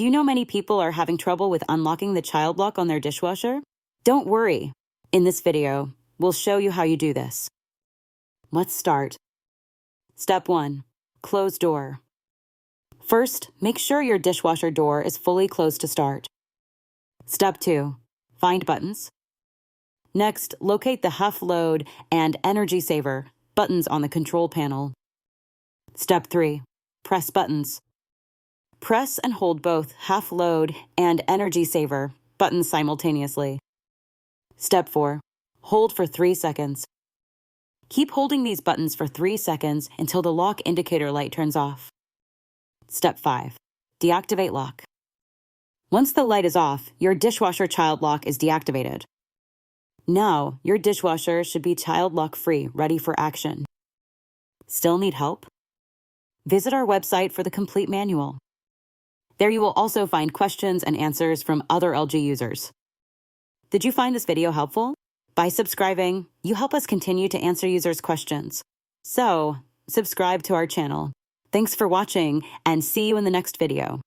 Do you know many people are having trouble with unlocking the child lock on their dishwasher? Don't worry. In this video, we'll show you how you do this. Let's start. Step 1. Close door. First, make sure your dishwasher door is fully closed to start. Step 2. Find buttons. Next, locate the HUF load and energy saver buttons on the control panel. Step 3. Press buttons. Press and hold both HUF load and energy saver buttons simultaneously. Step 4. Hold for 3 seconds. Keep holding these buttons for 3 seconds until the lock indicator light turns off. Step 5. Deactivate lock. Once the light is off, your dishwasher child lock is deactivated. Now, your dishwasher should be child lock free, ready for action. Still need help? Visit our website for the complete manual. There you will also find questions and answers from other LG users. Did you find this video helpful? By subscribing, you help us continue to answer users' questions. So, subscribe to our channel. Thanks for watching, and see you in the next video.